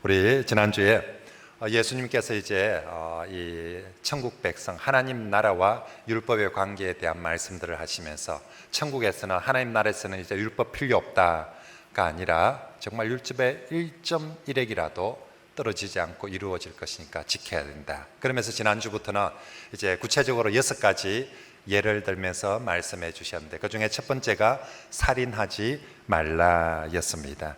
우리 지난주에 예수님께서 이제 이 천국 백성 하나님 나라와 율법의 관계에 대한 말씀들을 하시면서 천국에서는 하나님 나라에서는 이제 율법 필요 없다가 아니라 정말 율법의 1.1핵이라도 떨어지지 않고 이루어질 것이니까 지켜야 된다. 그러면서 지난주부터는 이제 구체적으로 6가지 예를 들면서 말씀해 주셨는데 그 중에 첫 번째가 살인하지 말라였습니다.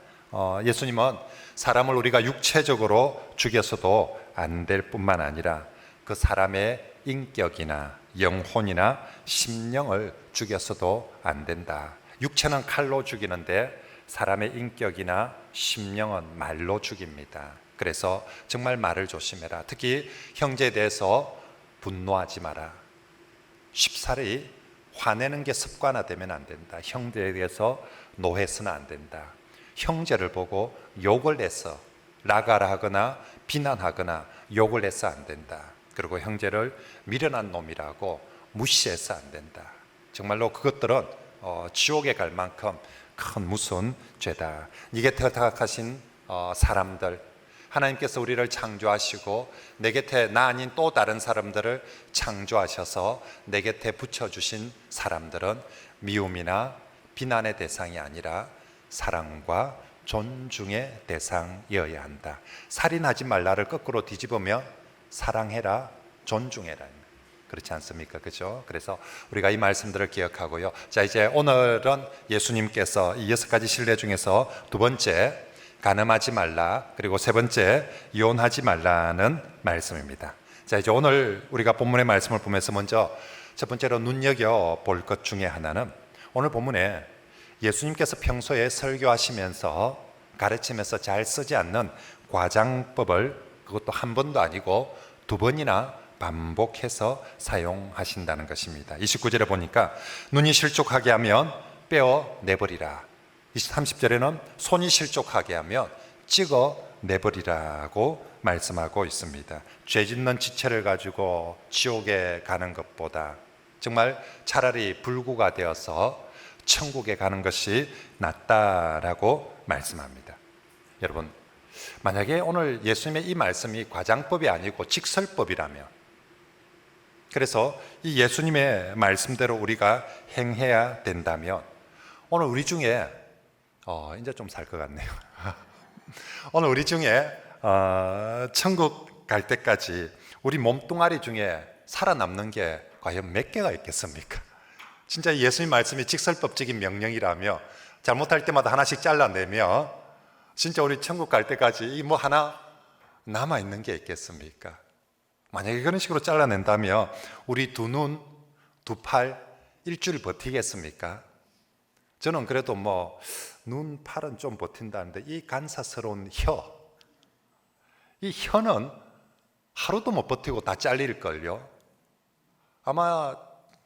예수님은 사람을 우리가 육체적으로 죽여서도 안 될 뿐만 아니라 그 사람의 인격이나 영혼이나 심령을 죽여서도 안 된다. 육체는 칼로 죽이는데 사람의 인격이나 심령은 말로 죽입니다. 그래서 정말 말을 조심해라. 특히 형제에 대해서 분노하지 마라. 쉽사리 화내는 게 습관화되면 안 된다. 형제에 대해서 노해서는 안 된다. 형제를 보고 욕을 해서 나가라 하거나 비난하거나 욕을 해서 안 된다. 그리고 형제를 미련한 놈이라고 무시해서 안 된다. 정말로 그것들은 지옥에 갈 만큼 큰 무서운 죄다. 이게 택하신 사람들, 하나님께서 우리를 창조하시고 내 곁에 나 아닌 또 다른 사람들을 창조하셔서 내 곁에 붙여주신 사람들은 미움이나 비난의 대상이 아니라 사랑과 존중의 대상이어야 한다. 살인하지 말라를 거꾸로 뒤집으면 사랑해라, 존중해라. 그렇지 않습니까? 그죠? 그래서 우리가 이 말씀들을 기억하고요. 자, 이제 오늘은 예수님께서 이 6가지 신뢰 중에서 두 번째, 간음하지 말라, 그리고 세 번째, 이혼하지 말라는 말씀입니다. 자, 이제 오늘 우리가 본문의 말씀을 보면서 먼저 첫 번째로 눈여겨볼 것 중에 하나는 오늘 본문에 예수님께서 평소에 설교하시면서 가르치면서 잘 쓰지 않는 과장법을 그것도 한 번도 아니고 두 번이나 반복해서 사용하신다는 것입니다. 29절에 보니까 눈이 실족하게 하면 빼어 내버리라. 30절에는 손이 실족하게 하면 찍어 내버리라고 말씀하고 있습니다. 죄 짓는 지체를 가지고 지옥에 가는 것보다 정말 차라리 불구가 되어서 천국에 가는 것이 낫다라고 말씀합니다. 여러분, 만약에 오늘 예수님의 이 말씀이 과장법이 아니고 직설법이라면, 그래서 이 예수님의 말씀대로 우리가 행해야 된다면 오늘 우리 중에 이제 좀 살 것 같네요. 오늘 우리 중에 천국 갈 때까지 우리 몸뚱아리 중에 살아남는 게 과연 몇 개가 있겠습니까? 진짜 예수님 말씀이 직설법적인 명령이라며 잘못할 때마다 하나씩 잘라내며 진짜 우리 천국 갈 때까지 이 뭐 하나 남아있는 게 있겠습니까? 만약에 그런 식으로 잘라낸다면 우리 두 눈, 두 팔 일주일 버티겠습니까? 저는 그래도 뭐 눈, 팔은 좀 버틴다는데 이 간사스러운 이 혀는 하루도 못 버티고 다 잘릴걸요. 아마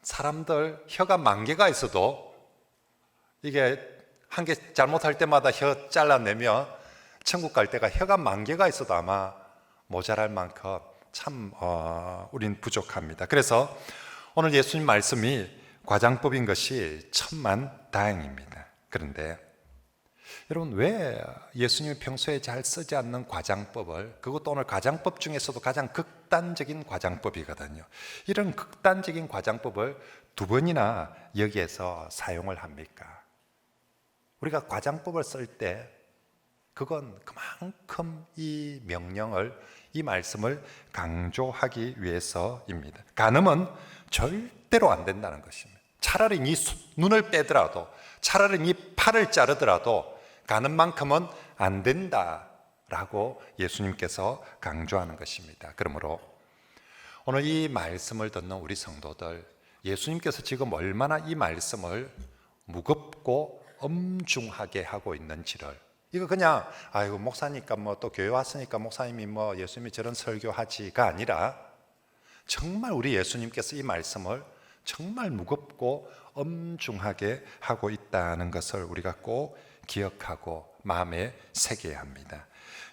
사람들 혀가 10,000개가 있어도 이게 한 개 잘못할 때마다 혀 잘라내면 천국 갈 때가 혀가 10,000개가 있어도 아마 모자랄 만큼 참 우린 부족합니다. 그래서 오늘 예수님 말씀이 과장법인 것이 천만다행입니다. 그런데 여러분, 왜 예수님이 평소에 잘 쓰지 않는 과장법을, 그것도 오늘 과장법 중에서도 가장 극단적인 과장법이거든요, 이런 극단적인 과장법을 두 번이나 여기에서 사용을 합니까? 우리가 과장법을 쓸 때 그건 그만큼 이 명령을, 이 말씀을 강조하기 위해서입니다. 간음은 절대로 안 된다는 것입니다. 차라리 네 눈을 빼더라도, 차라리 네 팔을 자르더라도 간음만큼은 안 된다라고 예수님께서 강조하는 것입니다. 그러므로 오늘 이 말씀을 듣는 우리 성도들, 예수님께서 지금 얼마나 이 말씀을 무겁고 엄중하게 하고 있는지를, 이거 그냥 아이고 목사니까 뭐 또 교회 왔으니까 목사님이 뭐 예수님이 저런 설교하지가 아니라 정말 우리 예수님께서 이 말씀을 정말 무겁고 엄중하게 하고 있다는 것을 우리가 꼭 기억하고 마음에 새겨야 합니다.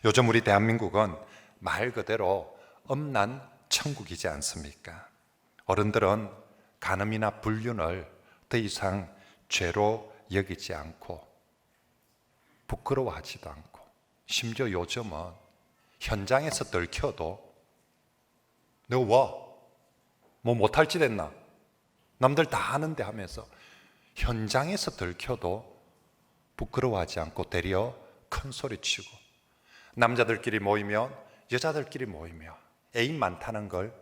요즘 우리 대한민국은 말 그대로 엄난 천국이지 않습니까? 어른들은 간음이나 불륜을 더 이상 죄로 여기지 않고 부끄러워하지도 않고, 심지어 요즘은 현장에서 들켜도 내가 뭐 못할 짓 했나? 남들 다 하는데 하면서 현장에서 들켜도 부끄러워하지 않고 되려 큰 소리치고, 남자들끼리 모이면 여자들끼리 모이며 애인 많다는 걸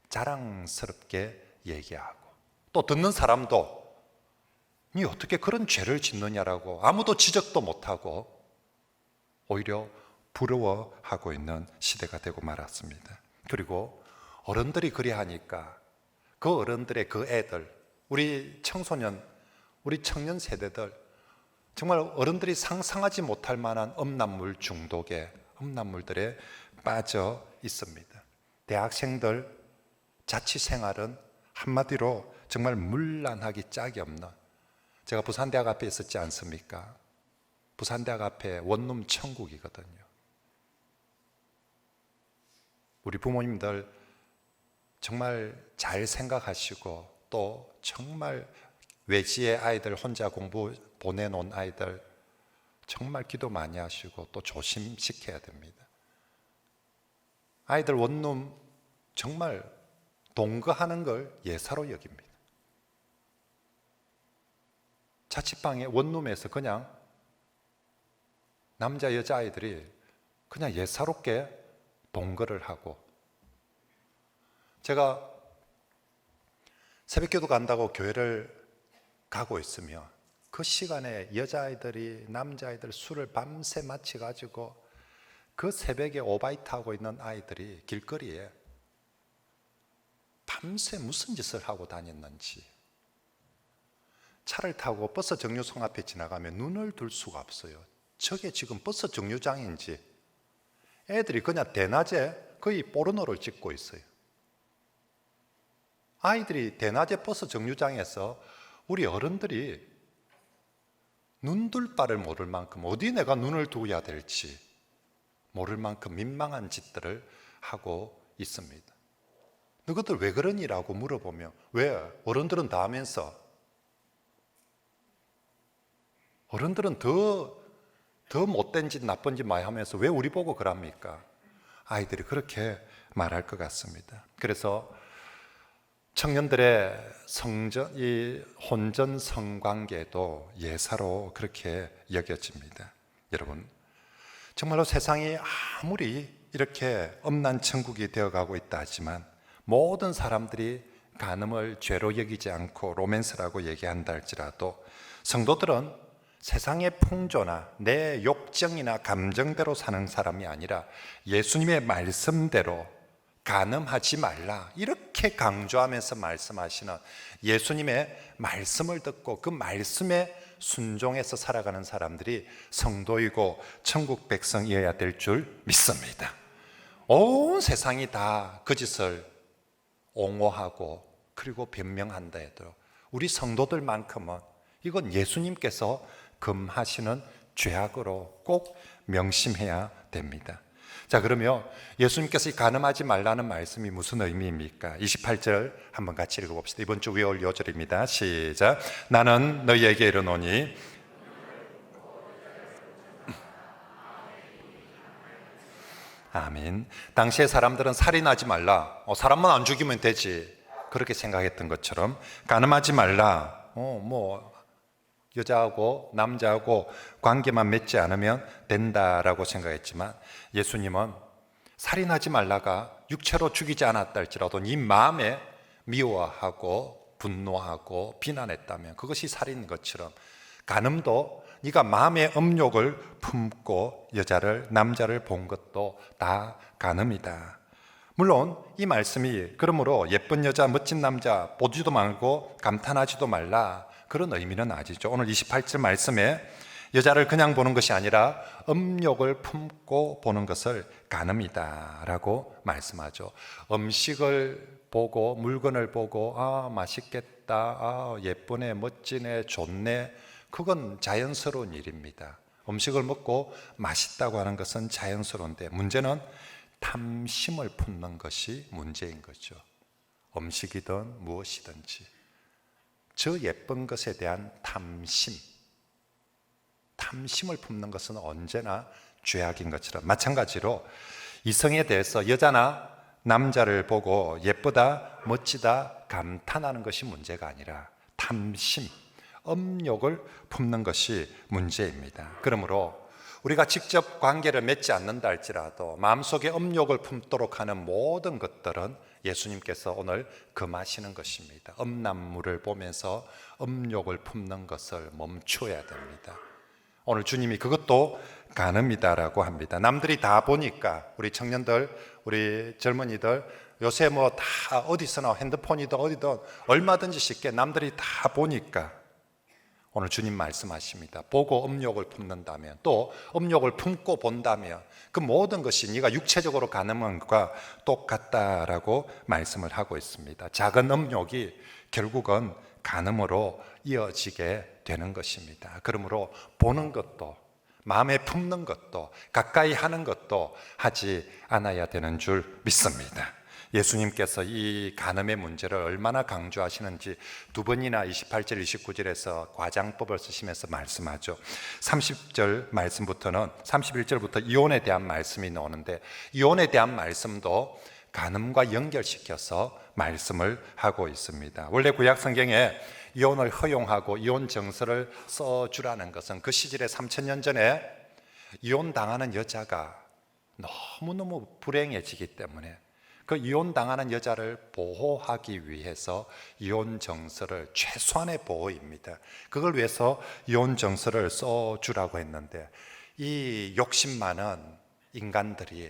자랑스럽게 얘기하고, 또 듣는 사람도 니 어떻게 그런 죄를 짓느냐라고 아무도 지적도 못하고 오히려 부러워하고 있는 시대가 되고 말았습니다. 그리고 어른들이 그리하니까 그 어른들의 그 애들, 우리 청소년, 우리 청년 세대들, 정말 어른들이 상상하지 못할 만한 음란물 중독에, 음란물들에 빠져 있습니다. 대학생들 자취생활은 한마디로 정말 문란하기 짝이 없는, 제가 부산대학 앞에 있었지 않습니까? 부산대학 앞에 원룸 천국이거든요. 우리 부모님들 정말 잘 생각하시고, 또 정말 외지의 아이들 혼자 공부 보내놓은 아이들 정말 기도 많이 하시고 또 조심시켜야 됩니다. 아이들 원룸 정말 동거하는 걸 예사로 여깁니다. 자취방에 원룸에서 그냥 남자 여자 아이들이 그냥 예사롭게 동거를 하고, 제가 새벽기도 간다고 교회를 가고 있으면 그 시간에 여자아이들이 남자아이들 술을 밤새 마셔가지고 그 새벽에 오바이트 하고 있는 아이들이 길거리에 밤새 무슨 짓을 하고 다녔는지, 차를 타고 버스 정류소 앞에 지나가면 눈을 들 수가 없어요. 저게 지금 버스 정류장인지 애들이 그냥 대낮에 거의 포르노를 찍고 있어요. 아이들이 대낮에 버스 정류장에서 우리 어른들이 눈둘 바를 모를 만큼, 어디 내가 눈을 두어야 될지 모를 만큼 민망한 짓들을 하고 있습니다. 너희들 왜 그러니라고 물어보면, 왜? 어른들은 다 하면서. 어른들은 더 못된 짓, 나쁜 짓 많이 하면서 왜 우리 보고 그럽니까? 아이들이 그렇게 말할 것 같습니다. 그래서 청년들의 이 혼전 성관계도 예사로 그렇게 여겨집니다. 여러분, 정말로 세상이 아무리 이렇게 음란 천국이 되어가고 있다 하지만 모든 사람들이 간음을 죄로 여기지 않고 로맨스라고 얘기한다 할지라도, 성도들은 세상의 풍조나 내 욕정이나 감정대로 사는 사람이 아니라 예수님의 말씀대로 간음하지 말라, 이렇게 강조하면서 말씀하시는 예수님의 말씀을 듣고 그 말씀에 순종해서 살아가는 사람들이 성도이고 천국 백성이어야 될 줄 믿습니다. 온 세상이 다 그 짓을 옹호하고 그리고 변명한다 해도 우리 성도들만큼은 이건 예수님께서 금하시는 죄악으로 꼭 명심해야 됩니다. 자, 그러면 예수님께서 이 간음하지 말라는 말씀이 무슨 의미입니까? 28절 한번 같이 읽어봅시다. 이번 주 위올 요절입니다. 시작. 나는 너희에게 이르노니 아멘. 당시의 사람들은 살인하지 말라, 사람만 안 죽이면 되지, 그렇게 생각했던 것처럼 간음하지 말라, 여자하고 남자하고 관계만 맺지 않으면 된다라고 생각했지만, 예수님은 살인하지 말라가 육체로 죽이지 않았다 할지라도 네 마음에 미워하고 분노하고 비난했다면 그것이 살인인 것처럼, 간음도 네가 마음의 음욕을 품고 여자를 남자를 본 것도 다 간음이다. 물론 이 말씀이 그러므로 예쁜 여자 멋진 남자 보지도 말고 감탄하지도 말라, 그런 의미는 아니죠. 오늘 28절 말씀에 여자를 그냥 보는 것이 아니라 음욕을 품고 보는 것을 간음이다 라고 말씀하죠. 음식을 보고 물건을 보고 맛있겠다, 예쁘네, 멋지네, 좋네, 그건 자연스러운 일입니다. 음식을 먹고 맛있다고 하는 것은 자연스러운데, 문제는 탐심을 품는 것이 문제인 거죠. 음식이든 무엇이든지 저 예쁜 것에 대한 탐심을 품는 것은 언제나 죄악인 것처럼, 마찬가지로 이성에 대해서 여자나 남자를 보고 예쁘다, 멋지다, 감탄하는 것이 문제가 아니라 탐심, 음욕을 품는 것이 문제입니다. 그러므로 우리가 직접 관계를 맺지 않는다 할지라도 마음속에 음욕을 품도록 하는 모든 것들은 예수님께서 오늘 금하시는 것입니다. 음란물을 보면서 음욕을 품는 것을 멈춰야 됩니다. 오늘 주님이 그것도 간음이다라고 합니다. 남들이 다 보니까, 우리 청년들, 우리 젊은이들 요새 뭐 다 어디서나 핸드폰이든 어디든 얼마든지 쉽게 남들이 다 보니까 오늘 주님 말씀하십니다. 보고 음욕을 품는다면, 또 음욕을 품고 본다면 그 모든 것이 네가 육체적으로 간음한 것과 똑같다라고 말씀을 하고 있습니다. 작은 음욕이 결국은 간음으로 이어지게 되는 것입니다. 그러므로 보는 것도, 마음에 품는 것도, 가까이 하는 것도 하지 않아야 되는 줄 믿습니다. 예수님께서 이 간음의 문제를 얼마나 강조하시는지 두 번이나 28절, 29절에서 과장법을 쓰시면서 말씀하죠. 30절 말씀부터는, 31절부터 이혼에 대한 말씀이 나오는데, 이혼에 대한 말씀도 간음과 연결시켜서 말씀을 하고 있습니다. 원래 구약 성경에 이혼을 허용하고 이혼 정서를 써주라는 것은 그 시절에 3000년 전에 이혼당하는 여자가 너무너무 불행해지기 때문에 그 이혼당하는 여자를 보호하기 위해서 이혼 정서를, 최소한의 보호입니다, 그걸 위해서 이혼 정서를 써주라고 했는데, 이 욕심 많은 인간들이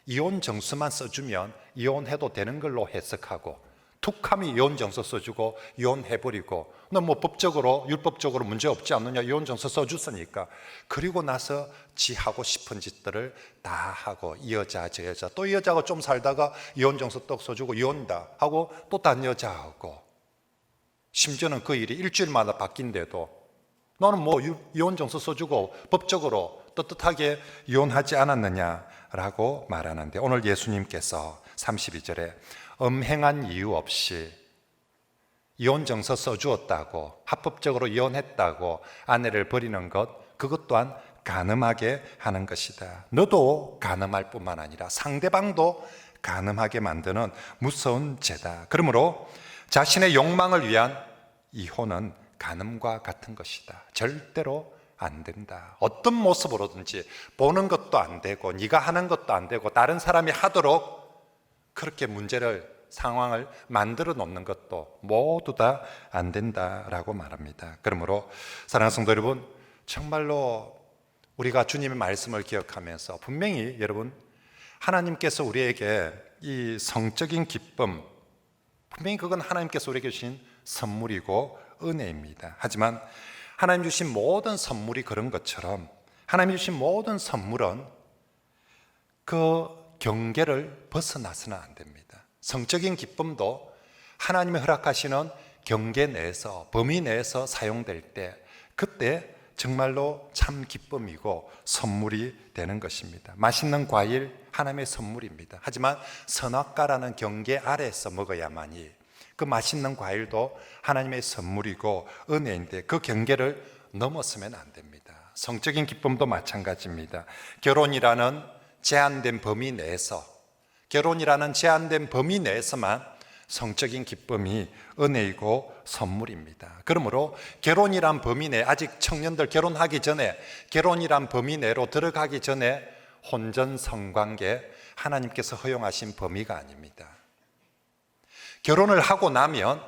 이혼 정서만 써주면 이혼해도 되는 걸로 해석하고, 툭하면 이혼 정서 써주고 이혼해버리고, 너 뭐 법적으로, 율법적으로 문제 없지 않느냐, 이혼 정서 써줬으니까, 그리고 나서 지 하고 싶은 짓들을 다 하고, 이 여자 저 여자, 또 이 여자가 좀 살다가 이혼 정서 떡 써주고 이혼다 하고 또 딴 여자하고, 심지어는 그 일이 일주일마다 바뀐대도 너는 뭐 이혼 정서 써주고 법적으로 떳떳하게 이혼하지 않았느냐라고 말하는데, 오늘 예수님께서 32절에 음행한 이유 없이 이혼 정서 써주었다고, 합법적으로 이혼했다고 아내를 버리는 것, 그것 또한 간음하게 하는 것이다. 너도 간음할 뿐만 아니라 상대방도 간음하게 만드는 무서운 죄다. 그러므로 자신의 욕망을 위한 이혼은 간음과 같은 것이다. 절대로 안 된다. 어떤 모습으로든지 보는 것도 안 되고, 네가 하는 것도 안 되고, 다른 사람이 하도록 그렇게 문제를, 상황을 만들어 놓는 것도 모두 다 안 된다라고 말합니다. 그러므로 사랑하는 성도 여러분, 정말로 우리가 주님의 말씀을 기억하면서, 분명히 여러분, 하나님께서 우리에게 이 성적인 기쁨, 분명히 그건 하나님께서 우리에게 주신 선물이고 은혜입니다. 하지만 하나님 주신 모든 선물이 그런 것처럼, 하나님 주신 모든 선물은 그 경계를 벗어나서는 안 됩니다. 성적인 기쁨도 하나님이 허락하시는 경계 내에서, 범위 내에서 사용될 때, 그때 정말로 참 기쁨이고 선물이 되는 것입니다. 맛있는 과일, 하나님의 선물입니다. 하지만 선악과라는 경계 아래에서 먹어야만이 그 맛있는 과일도 하나님의 선물이고 은혜인데, 그 경계를 넘어서면 안 됩니다. 성적인 기쁨도 마찬가지입니다. 결혼이라는 제한된 범위 내에서, 결혼이라는 제한된 범위 내에서만 성적인 기쁨이 은혜이고 선물입니다. 그러므로 결혼이란 범위 내, 아직 청년들 결혼하기 전에, 결혼이란 범위 내로 들어가기 전에 혼전 성관계, 하나님께서 허용하신 범위가 아닙니다. 결혼을 하고 나면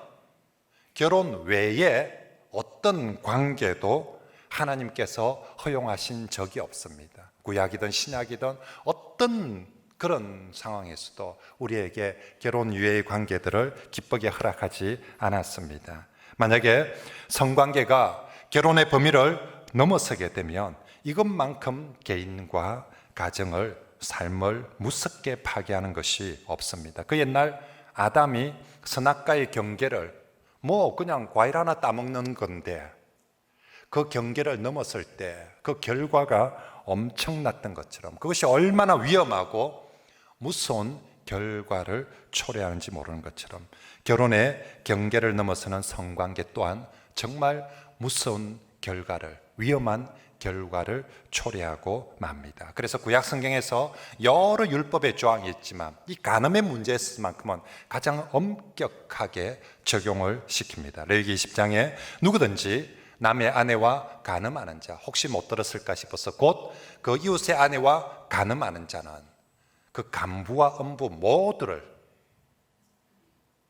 결혼 외에 어떤 관계도 하나님께서 허용하신 적이 없습니다. 구약이든 신약이든 어떤 그런 상황에서도 우리에게 결혼 이외의 관계들을 기쁘게 허락하지 않았습니다. 만약에 성관계가 결혼의 범위를 넘어서게 되면 이것만큼 개인과 가정을, 삶을 무섭게 파괴하는 것이 없습니다. 그 옛날 아담이 선악과의 경계를, 뭐 그냥 과일 하나 따먹는 건데, 그 경계를 넘었을 때 그 결과가 엄청났던 것처럼, 그것이 얼마나 위험하고 무서운 결과를 초래하는지 모르는 것처럼, 결혼의 경계를 넘어서는 성관계 또한 정말 무서운 결과를, 위험한 결과를 초래하고 맙니다. 그래서 구약 성경에서 여러 율법의 조항이 있지만 이 간음의 문제에서만큼은 가장 엄격하게 적용을 시킵니다. 레위기 20장에 누구든지 남의 아내와 간음하는 자, 혹시 못 들었을까 싶어서 곧 그 이웃의 아내와 간음하는 자는 그 간부와 음부 모두를,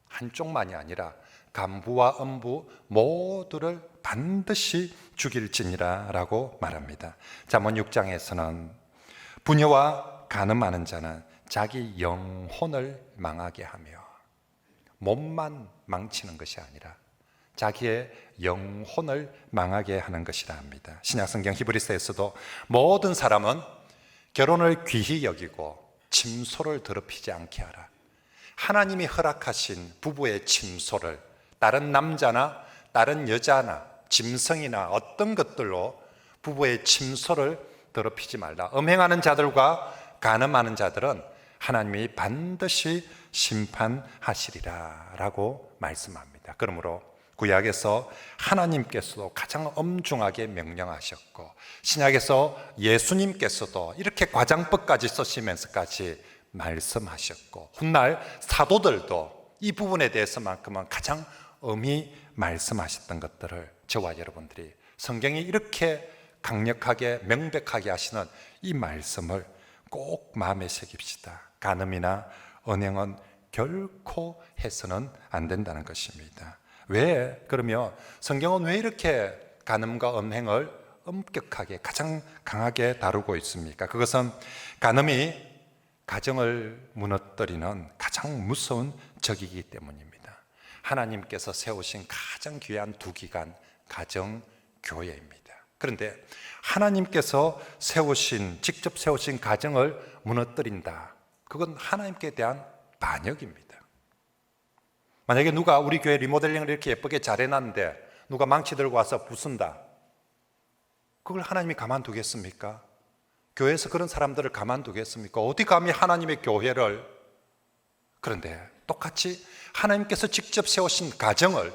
한쪽만이 아니라 간부와 음부 모두를 반드시 죽일지니라 라고 말합니다. 잠언 6장에서는 부녀와 간음하는 자는 자기 영혼을 망하게 하며, 몸만 망치는 것이 아니라 자기의 영혼을 망하게 하는 것이라 합니다. 신약성경 히브리서에서도 모든 사람은 결혼을 귀히 여기고 침소를 더럽히지 않게 하라. 하나님이 허락하신 부부의 침소를 다른 남자나 다른 여자나 짐승이나 어떤 것들로 부부의 침소를 더럽히지 말라. 음행하는 자들과 간음하는 자들은 하나님이 반드시 심판하시리라 라고 말씀합니다. 그러므로 구약에서 하나님께서도 가장 엄중하게 명령하셨고, 신약에서 예수님께서도 이렇게 과장법까지 쓰시면서까지 말씀하셨고, 훗날 사도들도 이 부분에 대해서만큼은 가장 엄히 말씀하셨던 것들을 저와 여러분들이 성경이 이렇게 강력하게 명백하게 하시는 이 말씀을 꼭 마음에 새깁시다. 간음이나 언행은 결코 해서는 안 된다는 것입니다. 왜? 그러면 성경은 왜 이렇게 간음과 음행을 엄격하게 가장 강하게 다루고 있습니까? 그것은 간음이 가정을 무너뜨리는 가장 무서운 적이기 때문입니다. 하나님께서 세우신 가장 귀한 두 기관, 가정, 교회입니다. 그런데 하나님께서 직접 세우신 가정을 무너뜨린다. 그건 하나님께 대한 반역입니다. 만약에 누가 우리 교회 리모델링을 이렇게 예쁘게 잘 해놨는데 누가 망치 들고 와서 부순다. 그걸 하나님이 가만두겠습니까? 교회에서 그런 사람들을 가만두겠습니까? 어디 감히 하나님의 교회를. 그런데 똑같이 하나님께서 직접 세우신 가정을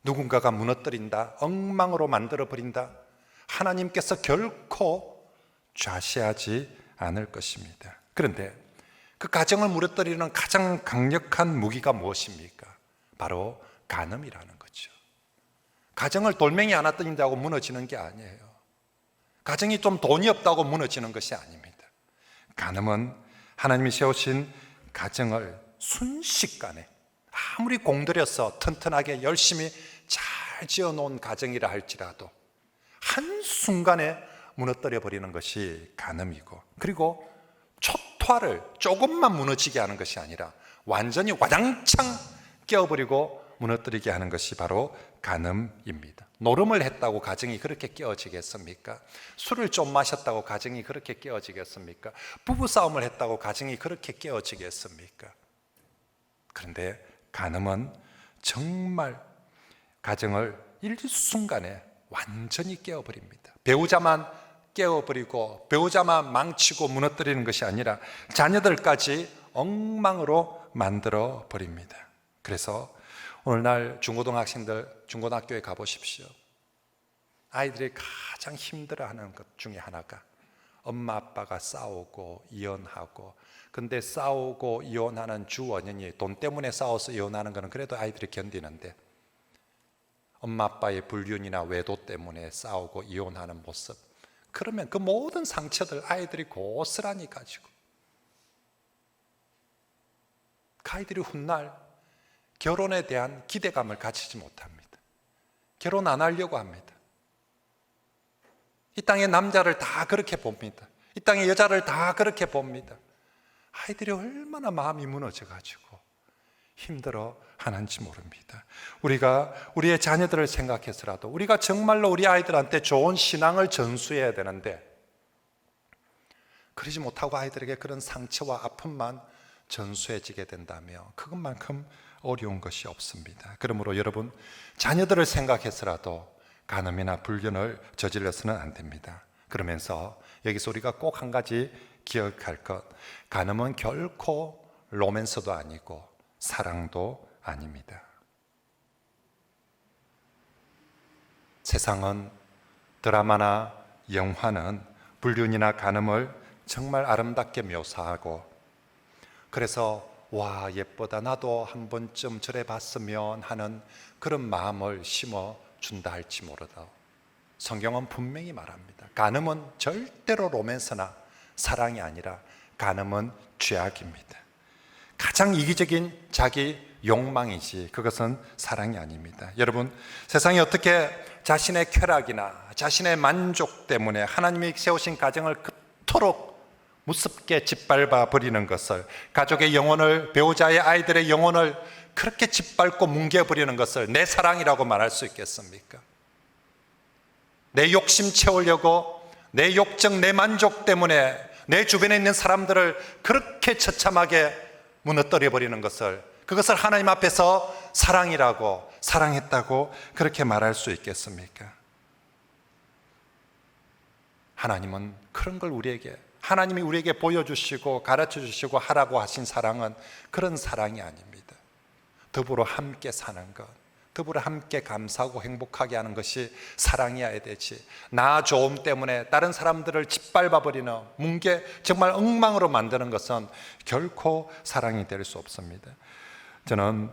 누군가가 무너뜨린다, 엉망으로 만들어버린다, 하나님께서 결코 좌시하지 않을 것입니다. 그런데 그 가정을 무너뜨리는 가장 강력한 무기가 무엇입니까? 바로 간음이라는 거죠. 가정을 돌멩이 하나 뜬다고 무너지는 게 아니에요. 가정이 좀 돈이 없다고 무너지는 것이 아닙니다. 간음은 하나님이 세우신 가정을 순식간에 아무리 공들여서 튼튼하게 열심히 잘 지어놓은 가정이라 할지라도 한순간에 무너뜨려 버리는 것이 간음이고, 그리고 초토화를 조금만 무너지게 하는 것이 아니라 완전히 와장창 깨어버리고 무너뜨리게 하는 것이 바로 간음입니다. 노름을 했다고 가정이 그렇게 깨어지겠습니까? 술을 좀 마셨다고 가정이 그렇게 깨어지겠습니까? 부부싸움을 했다고 가정이 그렇게 깨어지겠습니까? 그런데 간음은 정말 가정을 일순간에 완전히 깨어버립니다. 배우자만 깨어버리고 배우자만 망치고 무너뜨리는 것이 아니라 자녀들까지 엉망으로 만들어 버립니다. 그래서 오늘날 중고등학생들 중고등학교에 가보십시오. 아이들이 가장 힘들어하는 것 중에 하나가 엄마 아빠가 싸우고 이혼하고, 근데 싸우고 이혼하는 주 원인이 돈 때문에 싸워서 이혼하는 것은 그래도 아이들이 견디는데, 엄마 아빠의 불륜이나 외도 때문에 싸우고 이혼하는 모습, 그러면 그 모든 상처들 아이들이 고스란히 가지고 그 아이들이 훗날 결혼에 대한 기대감을 가지지 못합니다. 결혼 안 하려고 합니다. 이 땅의 남자를 다 그렇게 봅니다. 이 땅의 여자를 다 그렇게 봅니다. 아이들이 얼마나 마음이 무너져가지고 힘들어 하는지 모릅니다. 우리가 우리의 자녀들을 생각해서라도 우리가 정말로 우리 아이들한테 좋은 신앙을 전수해야 되는데, 그러지 못하고 아이들에게 그런 상처와 아픔만 전수해지게 된다면 그것만큼 어려운 것이 없습니다. 그러므로 여러분, 자녀들을 생각해서라도 간음이나 불륜을 저질러서는 안 됩니다. 그러면서 여기서 우리가 꼭 한 가지 기억할 것, 간음은 결코 로맨스도 아니고 사랑도 아닙니다. 세상은 드라마나 영화는 불륜이나 간음을 정말 아름답게 묘사하고, 그래서 와 예쁘다, 나도 한 번쯤 저래 봤으면 하는 그런 마음을 심어준다 할지 모르다. 성경은 분명히 말합니다. 간음은 절대로 로맨스나 사랑이 아니라 간음은 죄악입니다. 가장 이기적인 자기 욕망이지 그것은 사랑이 아닙니다. 여러분, 세상이 어떻게 자신의 쾌락이나 자신의 만족 때문에 하나님이 세우신 가정을 그토록 무섭게 짓밟아 버리는 것을, 가족의 영혼을, 배우자의 아이들의 영혼을 그렇게 짓밟고 뭉개버리는 것을 내 사랑이라고 말할 수 있겠습니까? 내 욕심 채우려고, 내 욕정, 내 만족 때문에 내 주변에 있는 사람들을 그렇게 처참하게 무너뜨려 버리는 것을, 그것을 하나님 앞에서 사랑이라고, 사랑했다고 그렇게 말할 수 있겠습니까? 하나님은 그런 걸 우리에게, 하나님이 우리에게 보여주시고 가르쳐 주시고 하라고 하신 사랑은 그런 사랑이 아닙니다. 더불어 함께 사는 것, 더불어 함께 감사하고 행복하게 하는 것이 사랑이어야 되지, 나 좋음 때문에 다른 사람들을 짓밟아버리는, 정말 엉망으로 만드는 것은 결코 사랑이 될 수 없습니다. 저는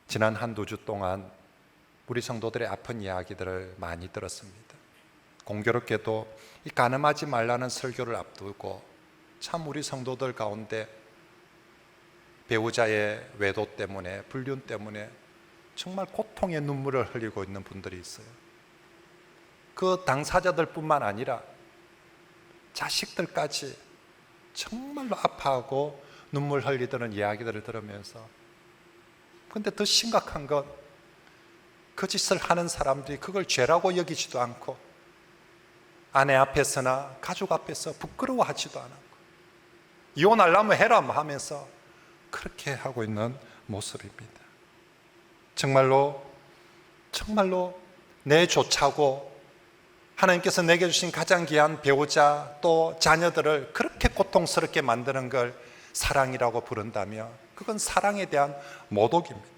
지난 한두 주 동안 우리 성도들의 아픈 이야기들을 많이 들었습니다. 공교롭게도 이 간음하지 말라는 설교를 앞두고 참 우리 성도들 가운데 배우자의 외도 때문에, 불륜 때문에 정말 고통의 눈물을 흘리고 있는 분들이 있어요. 그 당사자들뿐만 아니라 자식들까지 정말로 아파하고 눈물 흘리던 이야기들을 들으면서, 근데 더 심각한 건 그 짓을 하는 사람들이 그걸 죄라고 여기지도 않고 아내 앞에서나 가족 앞에서 부끄러워하지도 않고 이혼하려면 해라 하면서 그렇게 하고 있는 모습입니다. 정말로 내 좋자고 하나님께서 내게 주신 가장 귀한 배우자 또 자녀들을 그렇게 고통스럽게 만드는 걸 사랑이라고 부른다면 그건 사랑에 대한 모독입니다.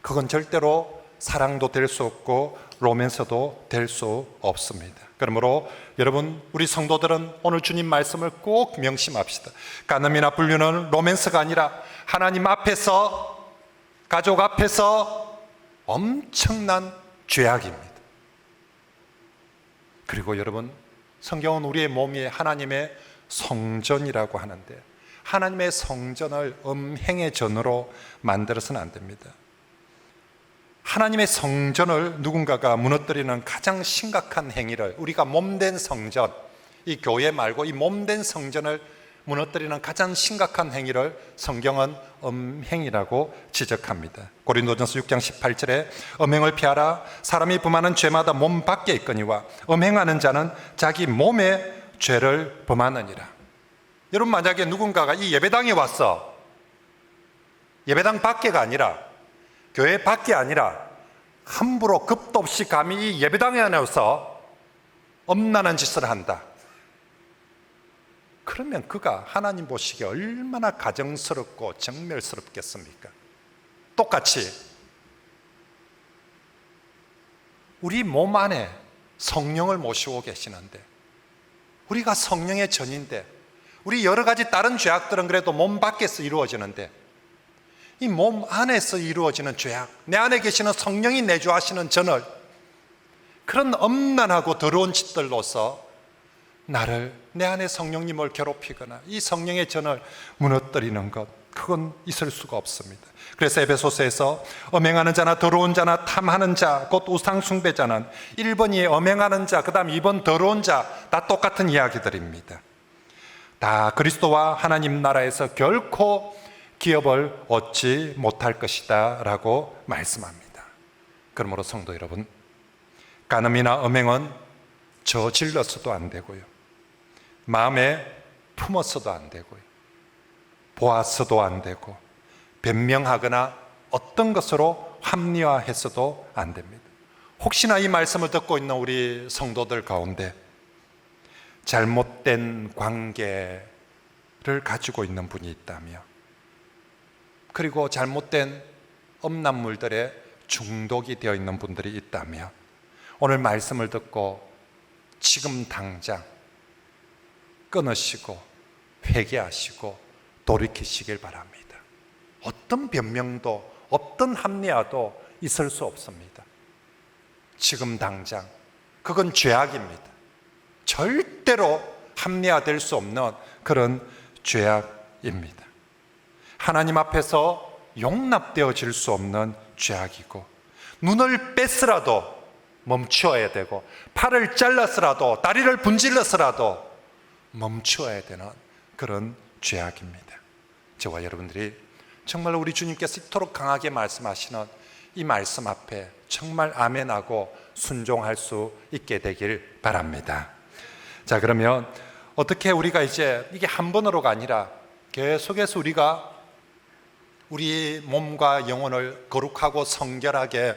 그건 절대로 사랑도 될 수 없고 로맨스도 될 수 없습니다. 그러므로 여러분, 우리 성도들은 오늘 주님 말씀을 꼭 명심합시다. 간음이나 불륜은 로맨스가 아니라 하나님 앞에서, 가족 앞에서 엄청난 죄악입니다. 그리고 여러분, 성경은 우리의 몸이 하나님의 성전이라고 하는데 하나님의 성전을 음행의 전으로 만들어서는 안 됩니다. 하나님의 성전을 누군가가 무너뜨리는 가장 심각한 행위를, 우리가 몸된 성전, 이 교회 말고 이 몸된 성전을 무너뜨리는 가장 심각한 행위를 성경은 음행이라고 지적합니다. 고린도전서 6장 18절에 음행을 피하라. 사람이 범하는 죄마다 몸 밖에 있거니와 음행하는 자는 자기 몸에 죄를 범하느니라. 여러분, 만약에 누군가가 이 예배당에 왔어, 예배당 밖에가 아니라, 교회 밖이 아니라 함부로 겁도 없이 감히 이 예배당에 나와서 엄란한 짓을 한다. 그러면 그가 하나님 보시기에 얼마나 가정스럽고 정멸스럽겠습니까? 똑같이 우리 몸 안에 성령을 모시고 계시는데, 우리가 성령의 전인데, 우리 여러 가지 다른 죄악들은 그래도 몸 밖에서 이루어지는데 이 몸 안에서 이루어지는 죄악, 내 안에 계시는 성령이 내주하시는 전을 그런 엄난하고 더러운 짓들로서 나를, 내 안에 성령님을 괴롭히거나 이 성령의 전을 무너뜨리는 것, 그건 있을 수가 없습니다. 그래서 에베소서에서 음행하는 자나 더러운 자나 탐하는 자, 곧 우상 숭배자는 1번이 음행하는 자, 그 다음 2번 더러운 자, 다 똑같은 이야기들입니다. 다 그리스도와 하나님 나라에서 결코 기업을 얻지 못할 것이다 라고 말씀합니다. 그러므로 성도 여러분, 간음이나 음행은 저질러서도 안 되고요, 마음에 품어서도 안 되고요, 보아서도 안 되고, 변명하거나 어떤 것으로 합리화해서도 안 됩니다. 혹시나 이 말씀을 듣고 있는 우리 성도들 가운데 잘못된 관계를 가지고 있는 분이 있다며, 그리고 잘못된 음란물들에 중독이 되어 있는 분들이 있다며, 오늘 말씀을 듣고 지금 당장 끊으시고 회개하시고 돌이키시길 바랍니다. 어떤 변명도 어떤 합리화도 있을 수 없습니다. 지금 당장 그건 죄악입니다. 절대로 합리화될 수 없는 그런 죄악입니다. 하나님 앞에서 용납되어질 수 없는 죄악이고, 눈을 뺐으라도 멈추어야 되고, 팔을 잘랐으라도 다리를 분질렀으라도 멈추어야 되는 그런 죄악입니다. 저와 여러분들이 정말 우리 주님께서 이토록 강하게 말씀하시는 이 말씀 앞에 정말 아멘하고 순종할 수 있게 되길 바랍니다. 자, 그러면 어떻게 우리가 이제 이게 한 번으로가 아니라 계속해서 우리가 우리 몸과 영혼을 거룩하고 성결하게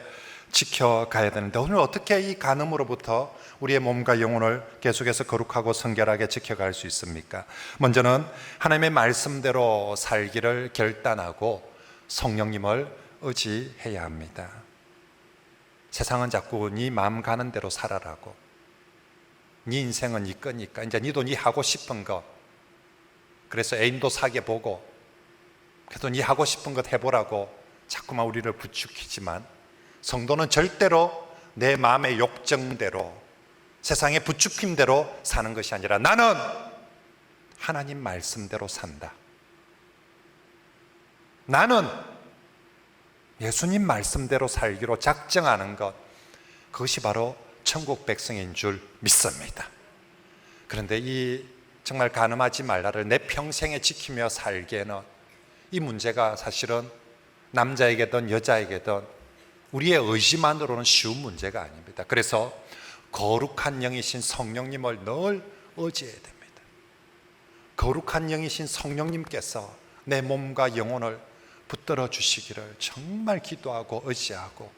지켜가야 되는데, 오늘 어떻게 이 간음으로부터 우리의 몸과 영혼을 계속해서 거룩하고 성결하게 지켜갈 수 있습니까? 먼저는 하나님의 말씀대로 살기를 결단하고 성령님을 의지해야 합니다. 세상은 자꾸 네 마음 가는 대로 살아라고, 네 인생은 네 거니까 이제 네도 네 하고 싶은 거, 그래서 애인도 사귀어 보고 그래도 네 하고 싶은 것 해보라고 자꾸만 우리를 부추기지만, 성도는 절대로 내 마음의 욕정대로 세상의 부추김대로 사는 것이 아니라 나는 하나님 말씀대로 산다. 나는 예수님 말씀대로 살기로 작정하는 것, 그것이 바로 천국 백성인 줄 믿습니다. 그런데 이 정말 간음하지 말라를 내 평생에 지키며 살기에는 이 문제가 사실은 남자에게든 여자에게든 우리의 의지만으로는 쉬운 문제가 아닙니다. 그래서 거룩한 영이신 성령님을 늘 의지해야 됩니다. 거룩한 영이신 성령님께서 내 몸과 영혼을 붙들어 주시기를 정말 기도하고 의지하고,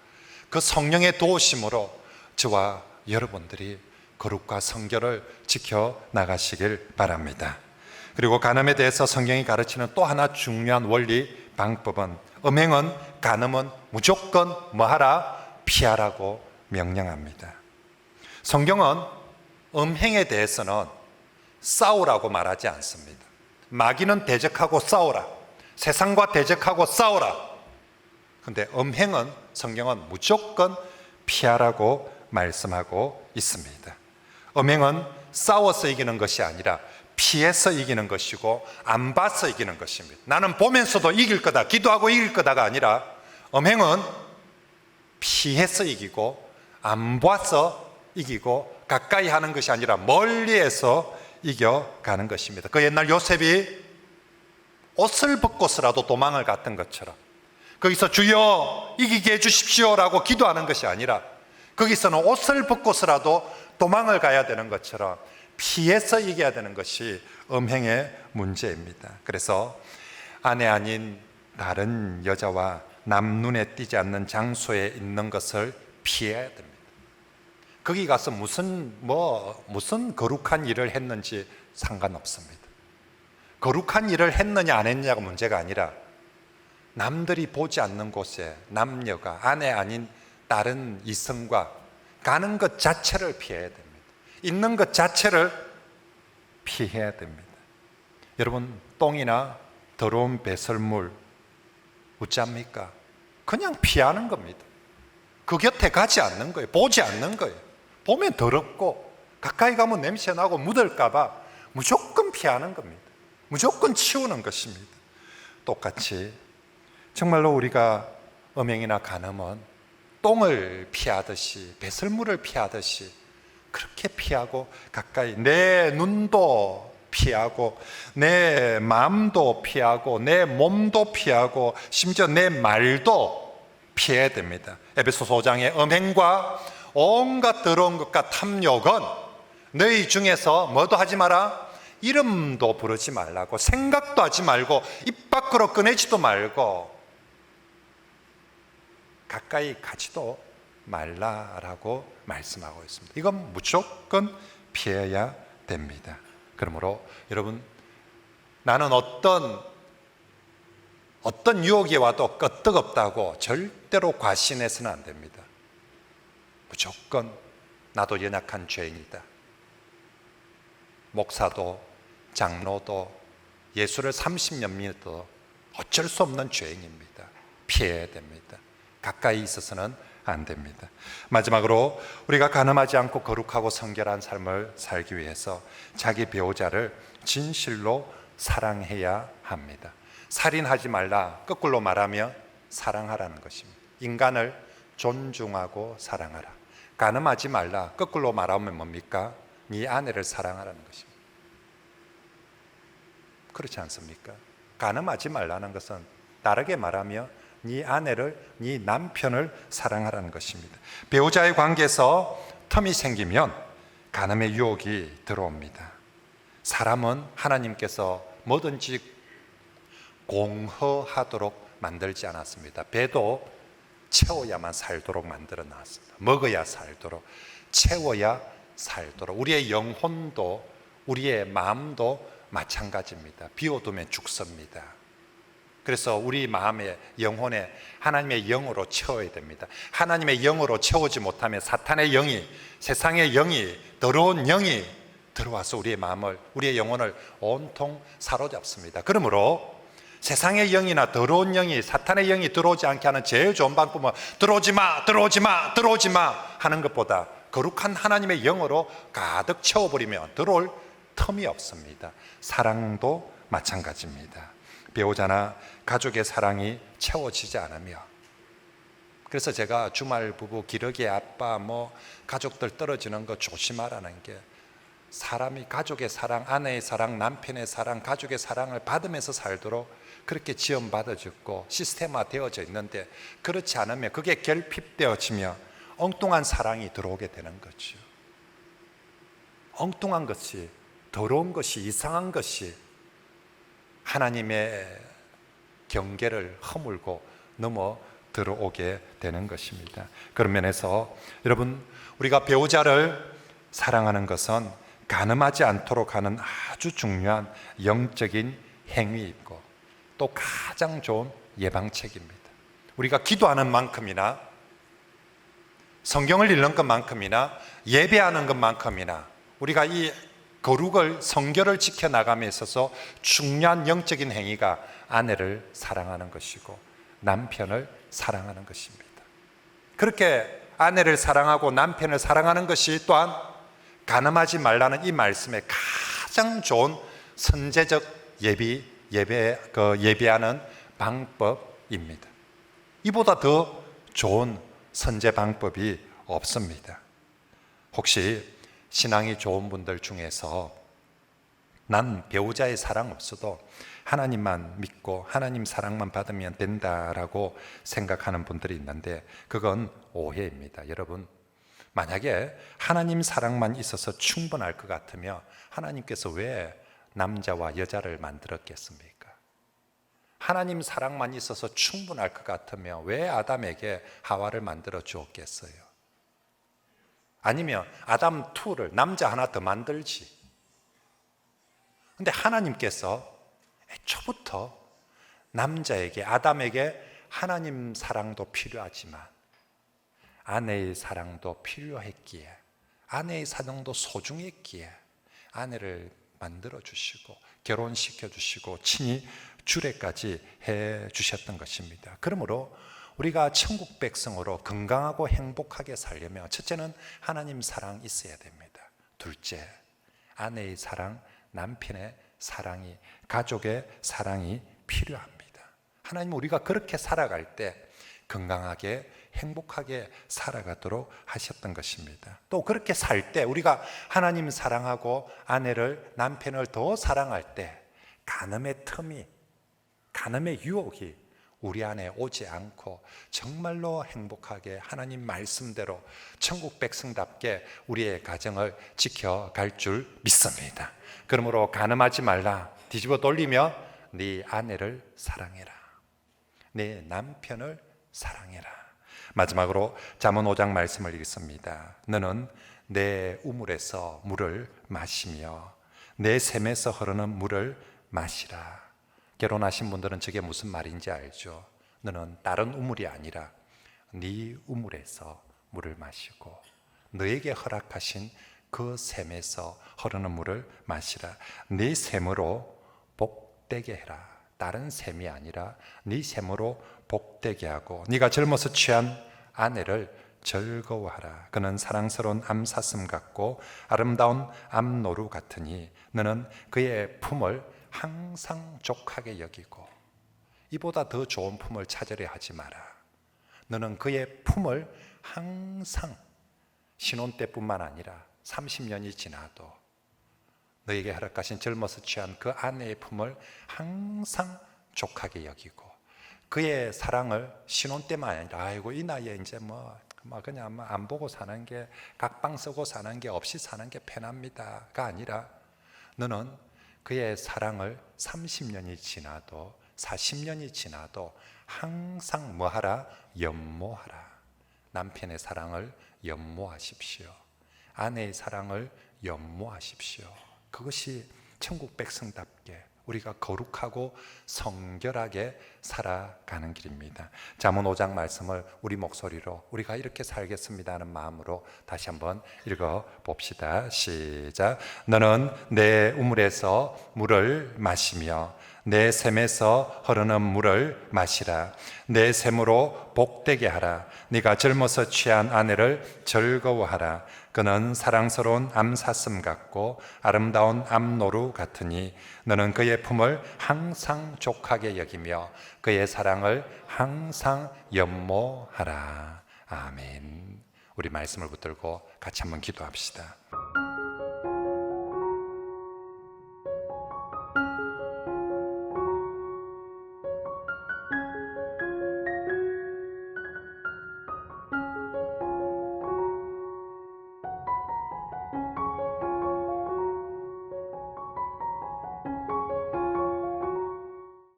그 성령의 도우심으로 저와 여러분들이 거룩과 성결을 지켜 나가시길 바랍니다. 그리고 간음에 대해서 성경이 가르치는 또 하나 중요한 원리 방법은, 음행은 간음은 무조건 뭐하라? 피하라고 명령합니다. 성경은 음행에 대해서는 싸우라고 말하지 않습니다. 마귀는 대적하고 싸우라, 세상과 대적하고 싸우라. 그런데 음행은 성경은 무조건 피하라고 말씀하고 있습니다. 음행은 싸워서 이기는 것이 아니라 피해서 이기는 것이고 안 봐서 이기는 것입니다. 나는 보면서도 이길 거다, 기도하고 이길 거다가 아니라, 음행은 피해서 이기고 안 봐서 이기고 가까이 하는 것이 아니라 멀리에서 이겨가는 것입니다. 그 옛날 요셉이 옷을 벗고서라도 도망을 갔던 것처럼, 거기서 주여 이기게 해주십시오라고 기도하는 것이 아니라 거기서는 옷을 벗고서라도 도망을 가야 되는 것처럼 피해서 이겨야 되는 것이 음행의 문제입니다. 그래서 아내 아닌 다른 여자와 남 눈에 띄지 않는 장소에 있는 것을 피해야 됩니다. 거기 가서 무슨 거룩한 일을 했는지 상관없습니다. 거룩한 일을 했느냐 안 했느냐가 문제가 아니라, 남들이 보지 않는 곳에 남녀가 아내 아닌 다른 이성과 가는 것 자체를 피해야 됩니다. 있는 것 자체를 피해야 됩니다. 여러분, 똥이나 더러운 배설물 어찌합니까? 그냥 피하는 겁니다. 그 곁에 가지 않는 거예요. 보지 않는 거예요. 보면 더럽고 가까이 가면 냄새 나고 묻을까 봐 무조건 피하는 겁니다. 무조건 치우는 것입니다. 똑같이 정말로 우리가 음행이나 간음은 똥을 피하듯이, 배설물을 피하듯이 그렇게 피하고, 가까이 내 눈도 피하고 내 마음도 피하고 내 몸도 피하고 심지어 내 말도 피해야 됩니다. 에베소서 5장의 음행과 온갖 더러운 것과 탐욕은 너희 중에서 뭐도 하지 마라? 이름도 부르지 말라고, 생각도 하지 말고 입 밖으로 꺼내지도 말고 가까이 가지도 말라라고 말씀하고 있습니다. 이건 무조건 피해야 됩니다. 그러므로 여러분, 나는 어떤 유혹이 와도 끄떡없다고 절대로 과신해서는 안 됩니다. 무조건 나도 연약한 죄인이다. 목사도 장로도 예수를 30년 믿어도 어쩔 수 없는 죄인입니다. 피해야 됩니다. 가까이 있어서는 안 됩니다. 마지막으로 우리가 간음하지 않고 거룩하고 성결한 삶을 살기 위해서 자기 배우자를 진실로 사랑해야 합니다. 살인하지 말라, 거꾸로 말하면 사랑하라는 것입니다. 인간을 존중하고 사랑하라. 간음하지 말라, 거꾸로 말하면 뭡니까? 네 아내를 사랑하라는 것입니다. 그렇지 않습니까? 간음하지 말라는 것은 다르게 말하면 네 아내를, 네 남편을 사랑하라는 것입니다. 배우자의 관계에서 텀이 생기면 간음의 유혹이 들어옵니다. 사람은 하나님께서 뭐든지 공허하도록 만들지 않았습니다. 배도 채워야만 살도록 만들어 놨습니다. 먹어야 살도록, 채워야 살도록. 우리의 영혼도, 우리의 마음도 마찬가지입니다. 비워두면 죽습니다. 그래서 우리 마음의 영혼에 하나님의 영으로 채워야 됩니다. 하나님의 영으로 채우지 못하면 사탄의 영이, 세상의 영이, 더러운 영이 들어와서 우리의 마음을, 우리의 영혼을 온통 사로잡습니다. 그러므로 세상의 영이나 더러운 영이, 사탄의 영이 들어오지 않게 하는 제일 좋은 방법은 들어오지 마, 들어오지 마, 들어오지 마 하는 것보다 거룩한 하나님의 영으로 가득 채워버리면 들어올 틈이 없습니다. 사랑도 마찬가지입니다. 배우자나 가족의 사랑이 채워지지 않으며, 그래서 제가 주말 부부, 기러기 아빠, 가족들 떨어지는 거 조심하라는 게, 사람이 가족의 사랑, 아내의 사랑, 남편의 사랑, 가족의 사랑을 받으면서 살도록 그렇게 지원받아졌고 시스템화 되어져 있는데, 그렇지 않으면 그게 결핍되어지며 엉뚱한 사랑이 들어오게 되는 거죠. 엉뚱한 것이, 더러운 것이, 이상한 것이 하나님의 경계를 허물고 넘어 들어오게 되는 것입니다. 그런 면에서 여러분, 우리가 배우자를 사랑하는 것은 간음하지 않도록 하는 아주 중요한 영적인 행위이고 또 가장 좋은 예방책입니다. 우리가 기도하는 만큼이나 성경을 읽는 것만큼이나 예배하는 것만큼이나 우리가 이 거룩을, 성결을 지켜나감에 있어서 중요한 영적인 행위가 아내를 사랑하는 것이고 남편을 사랑하는 것입니다. 그렇게 아내를 사랑하고 남편을 사랑하는 것이 또한 간음하지 말라는 이 말씀의 가장 좋은 선제적 예배하는 방법입니다. 이보다 더 좋은 선제 방법이 없습니다. 혹시 신앙이 좋은 분들 중에서 난 배우자의 사랑 없어도 하나님만 믿고 하나님 사랑만 받으면 된다라고 생각하는 분들이 있는데, 그건 오해입니다. 여러분, 만약에 하나님 사랑만 있어서 충분할 것 같으면 하나님께서 왜 남자와 여자를 만들었겠습니까? 하나님 사랑만 있어서 충분할 것 같으면 왜 아담에게 하와를 만들어 주었겠어요? 아니면 아담 2를, 남자 하나 더 만들지. 근데 하나님께서 애초부터 남자에게, 아담에게 하나님 사랑도 필요하지만 아내의 사랑도 필요했기에, 아내의 사랑도 소중했기에 아내를 만들어 주시고 결혼시켜 주시고 친히 주례까지 해 주셨던 것입니다. 그러므로 우리가 천국 백성으로 건강하고 행복하게 살려면 첫째는 하나님 사랑 있어야 됩니다. 둘째, 아내의 사랑, 남편의 사랑이, 가족의 사랑이 필요합니다. 하나님은 우리가 그렇게 살아갈 때 건강하게 행복하게 살아가도록 하셨던 것입니다. 또 그렇게 살 때, 우리가 하나님 사랑하고 아내를, 남편을 더 사랑할 때 간음의 틈이, 간음의 유혹이 우리 안에 오지 않고 정말로 행복하게 하나님 말씀대로 천국 백성답게 우리의 가정을 지켜갈 줄 믿습니다. 그러므로 간음하지 말라, 뒤집어 돌리며 네 아내를 사랑해라, 네 남편을 사랑해라. 마지막으로 잠언 5장 말씀을 읽습니다. 너는 내 우물에서 물을 마시며 내 샘에서 흐르는 물을 마시라. 결혼하신 분들은 저게 무슨 말인지 알죠? 너는 다른 우물이 아니라 네 우물에서 물을 마시고 너에게 허락하신 그 샘에서 흐르는 물을 마시라. 네 샘으로 복되게 해라. 다른 샘이 아니라 네 샘으로 복되게 하고 네가 젊어서 취한 아내를 즐거워하라. 그는 사랑스러운 암사슴 같고 아름다운 암노루 같으니 너는 그의 품을 항상 족하게 여기고 이보다 더 좋은 품을 찾으려 하지 마라. 너는 그의 품을 항상 신혼 때뿐만 아니라 30년이 지나도 너에게 허락하신 젊어서 취한 그 아내의 품을 항상 족하게 여기고 그의 사랑을 신혼 때만 아니라 아이고 이 나이에 이제 그냥 안 보고 사는 게 각방 쓰고 사는 게 없이 사는 게 편합니다가 아니라 너는 그의 사랑을 30년이 지나도 40년이 지나도 항상 뭐하라? 연모하라. 남편의 사랑을 연모하십시오. 아내의 사랑을 연모하십시오. 그것이 천국 백성답게 우리가 거룩하고 성결하게 살아가는 길입니다. 잠언 5장 말씀을 우리 목소리로 우리가 이렇게 살겠습니다 하는 마음으로 다시 한번 읽어봅시다. 시작. 너는 내 우물에서 물을 마시며 내 샘에서 흐르는 물을 마시라. 내 샘으로 복되게 하라. 네가 젊어서 취한 아내를 즐거워하라. 그는 사랑스러운 암사슴 같고 아름다운 암노루 같으니 너는 그의 품을 항상 족하게 여기며 그의 사랑을 항상 연모하라. 아멘. 우리 말씀을 붙들고 같이 한번 기도합시다.